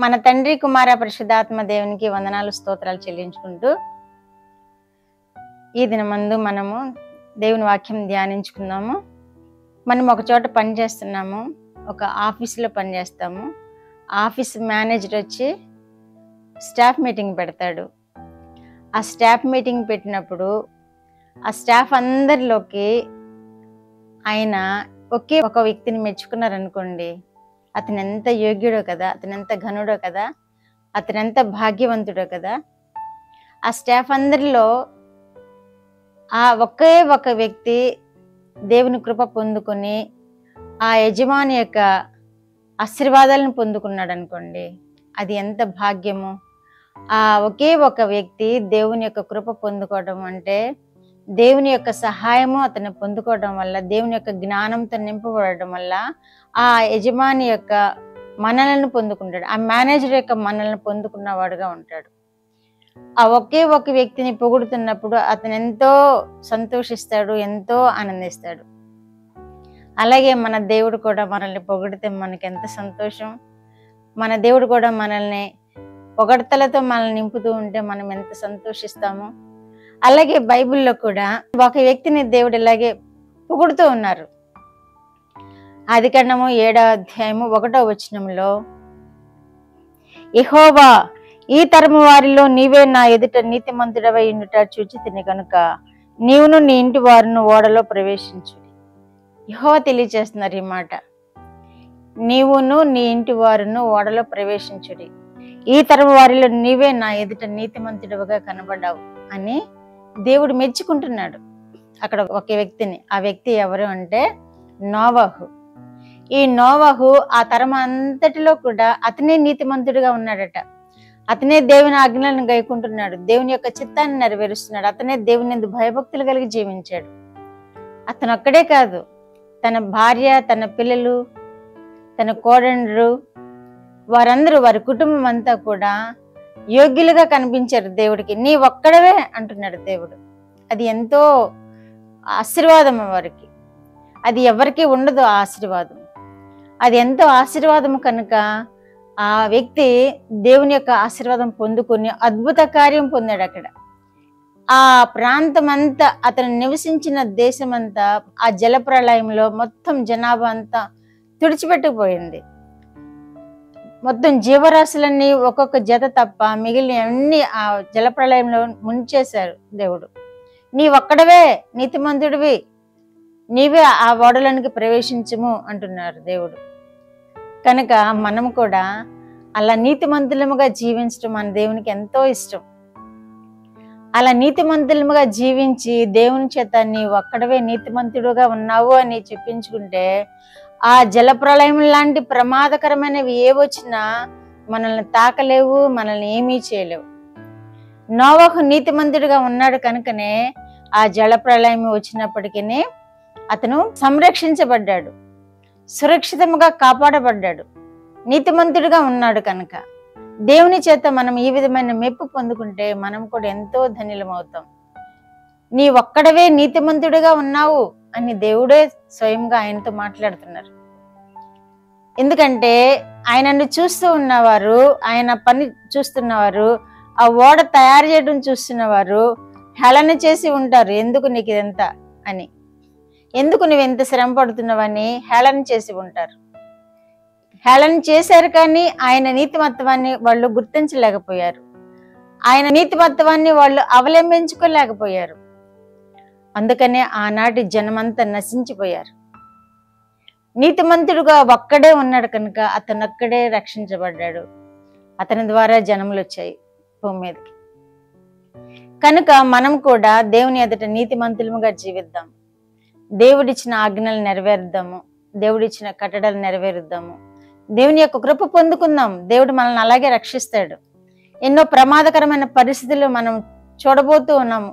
మన తండ్రి కుమార పరిశుద్ధాత్మ దేవునికి వందనాలు స్తోత్రాలు చెల్లించుకుంటూ ఈ దినమందు మనము దేవుని వాక్యం ధ్యానించుకుందాము. మనం ఒక చోట పని చేస్తున్నాము, ఒక ఆఫీసులో పని చేస్తాము. ఆఫీస్ మేనేజర్ వచ్చి స్టాఫ్ మీటింగ్ పెడతాడు. ఆ స్టాఫ్ మీటింగ్ పెట్టినప్పుడు ఆ స్టాఫ్ అందరిలోకి ఆయన ఒకే ఒక వ్యక్తిని మెచ్చుకున్నారనుకోండి, అతను ఎంత యోగ్యుడో కదా, అతను ఎంత ఘనుడో కదా, అతను ఎంత భాగ్యవంతుడో కదా. ఆ స్టాఫ్ అందరిలో ఆ ఒకే ఒక వ్యక్తి దేవుని కృప పొందుకొని ఆ యజమాని యొక్క ఆశీర్వాదాలను పొందుకున్నాడు అనుకోండి, అది ఎంత భాగ్యము. ఆ ఒకే ఒక వ్యక్తి దేవుని యొక్క కృప పొందుకోవడం అంటే, దేవుని యొక్క సహాయము అతను పొందుకోవడం వల్ల, దేవుని యొక్క జ్ఞానంతో నింపబడడం వల్ల ఆ యజమాని యొక్క మనలను పొందుకుంటాడు, ఆ మేనేజర్ యొక్క మనలను పొందుకున్నవాడుగా ఉంటాడు. ఆ ఒకే ఒక వ్యక్తిని పొగుడుతున్నప్పుడు అతను ఎంతో సంతోషిస్తాడు, ఎంతో ఆనందిస్తాడు. అలాగే మన దేవుడు కూడా మనల్ని పొగిడితే మనకి ఎంత సంతోషం. మన దేవుడు కూడా మనల్ని పొగడ్తలతో మనల్ని నింపుతూ ఉంటే మనం ఎంత సంతోషిస్తాము. అలాగే బైబిల్లో కూడా ఒక వ్యక్తిని దేవుడు ఇలాగే పొగుడుతూ ఉన్నారు. ఆదికాండము 7వ అధ్యాయము 1వ వచనంలో, యెహోవా, ఈ తరము వారిలో నీవే నా ఎదుట నీతిమంతుడవై ఉండుట చూచితిని కనుక నీవును నీ ఇంటి వారును ఓడలో ప్రవేశించు. యెహోవా తెలియచేస్తున్నారు ఈ మాట. నీవును నీ ఇంటి వారును ఓడలో ప్రవేశించుడి, ఈ తరము వారిలో నీవే నా ఎదుట నీతిమంతుడవుగా కనబడ్డావు అని దేవుడు మెచ్చుకుంటున్నాడు అక్కడ ఒక వ్యక్తిని. ఆ వ్యక్తి ఎవరు అంటే నోవహు. ఈ నోవహు ఆ తరం అంతటిలో కూడా అతనే నీతిమంతుడిగా ఉన్నాడట. అతనే దేవుని ఆజ్ఞలను గైకుంటున్నాడు, దేవుని యొక్క చిత్తాన్ని నెరవేరుస్తున్నాడు, అతనే దేవుని యందు భయభక్తులు కలిగి జీవించాడు. అతను ఒక్కడే కాదు, తన భార్య, తన పిల్లలు, తన కోడండ్రు, వారందరూ, వారి కుటుంబం అంతా కూడా యోగ్యులుగా కనిపించారు దేవుడికి. నీ ఒక్కడవే అంటున్నాడు దేవుడు. అది ఎంతో ఆశీర్వాదం వారికి. అది ఎవరికి ఉండదు ఆ ఆశీర్వాదం. అది ఎంతో ఆశీర్వాదం కనుక ఆ వ్యక్తి దేవుని యొక్క ఆశీర్వాదం పొందుకొని అద్భుత కార్యం పొందాడు అక్కడ. ఆ ప్రాంతం అంతా, అతను నివసించిన దేశం అంతా ఆ జల ప్రళయంలో మొత్తం జనాభా అంతా తుడిచిపెట్టుకుపోయింది. మొత్తం జీవరాశులన్నీ ఒక్కొక్క జత తప్ప మిగిలిన అన్ని ఆ జల ప్రళయంలో ముంచేశారు దేవుడు. నీ ఒక్కడవే నీతిమంతుడివి, నీవే ఆ ఓడలోనికి ప్రవేశించుము అంటున్నారు దేవుడు. కనుక మనం కూడా అలా నీతిమంతులముగా జీవించడం మన దేవునికి ఎంతో ఇష్టం. అలా నీతిమంతులముగా జీవించి దేవుని చేత నీ ఒక్కడవే నీతిమంతుడుగా ఉన్నావు అని చెప్పించుకుంటే ఆ జల ప్రళయం లాంటి ప్రమాదకరమైనవి ఏవొచ్చినా మనల్ని తాకలేవు, మనల్ని ఏమీ చేయలేవు. నోవహు నీతిమంతుడిగా ఉన్నాడు కనుకనే ఆ జల ప్రళయం వచ్చినప్పటికీ అతను సంరక్షించబడ్డాడు, సురక్షితంగా కాపాడబడ్డాడు. నీతిమంతుడిగా ఉన్నాడు కనుక దేవుని చేత మనం ఈ విధమైన మెప్పు పొందుకుంటే మనం కూడా ఎంతో ధన్యులమవుతాం. నీ ఒక్కడవే నీతిమంతుడిగా ఉన్నావు అని దేవుడే స్వయంగా ఆయనతో మాట్లాడుతున్నారు. ఎందుకంటే ఆయనను చూస్తూ ఉన్నవారు, ఆయన పని చూస్తున్నవారు, ఆ ఓడ తయారు చేయడం చూస్తున్నవారు హేళన చేసి ఉంటారు. ఎందుకు నీకు ఇదంతా అని, ఎందుకు నువ్వు ఎంత శ్రమ పడుతున్నావని హేళన చేసి ఉంటారు. హేళన చేశారు కానీ ఆయన నీతిమత్వాన్ని వాళ్ళు గుర్తించలేకపోయారు, ఆయన నీతిమత్వాన్ని వాళ్ళు అవలంబించుకోలేకపోయారు. అందుకనే ఆనాటి జనమంతా నశించిపోయారు. నీతిమంతుడుగా ఒక్కడే ఉన్నాడు కనుక అతను ఒక్కడే రక్షించబడ్డాడు. అతని ద్వారా జనములు వచ్చాయి భూమి మీదకి. కనుక మనం కూడా దేవుని ఎదుట నీతిమంతులముగా జీవిద్దాం, దేవుడిచ్చిన ఆజ్ఞలు నెరవేరుద్దాము, దేవుడిచ్చిన కట్టడలు నెరవేరుద్దాము, దేవుని యొక్క కృప పొందుకుందాం. దేవుడు మనల్ని అలాగే రక్షిస్తాడు. ఎన్నో ప్రమాదకరమైన పరిస్థితులు మనం చూడబోతూ ఉన్నాము.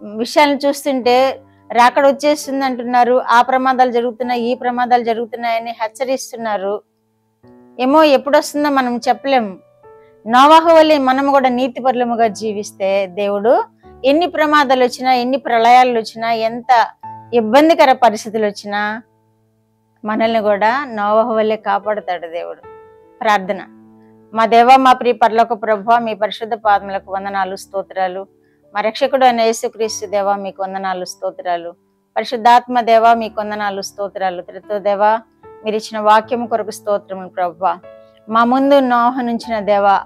విషయాలను చూస్తుంటే రాకడ వచ్చేస్తుంది అంటున్నారు, ఆ ప్రమాదాలు జరుగుతున్నాయి, ఈ ప్రమాదాలు జరుగుతున్నాయని హెచ్చరిస్తున్నారు. ఏమో ఎప్పుడు వస్తుందో మనం చెప్పలేము. నోవహు వలె మనం కూడా నీతిపరులముగా జీవిస్తే దేవుడు ఎన్ని ప్రమాదాలు వచ్చినా, ఎన్ని ప్రళయాలు వచ్చినా, ఎంత ఇబ్బందికర పరిస్థితులు వచ్చినా మనల్ని కూడా నోవహు వలె కాపాడుతాడు దేవుడు. ప్రార్థన. మా దేవ, మా ప్రియ పరలోక ప్రభువా, మీ పరిశుద్ధ పాదములకు వందనాలు, స్తోత్రాలు. మా రక్షకుడు అయిన యేసుక్రీస్తు దేవా, మీకు వందనాలు, స్తోత్రాలు. పరిశుద్ధాత్మ దేవా, మీకు వందనాలు, స్తోత్రాలు. త్రిత్వ దేవా, మీరు ఇచ్చిన వాక్యము కొరకు స్తోత్రములు ప్రభువా. మా ముందు నోహనుంచిన దేవా,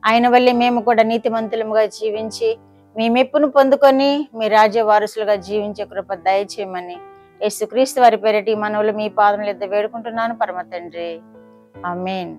ఆయన వల్లే మేము కూడా నీతిమంతులముగా జీవించి మీ మెప్పును పొందుకొని మీ రాజ్య వారసులుగా జీవించే కృప దయచేయమని యేసుక్రీస్తు వారి పేరిటి మనవులు మీ పాదముల యొద్ద వేడుకుంటున్నాను పరమ తండ్రి. ఆమేన్.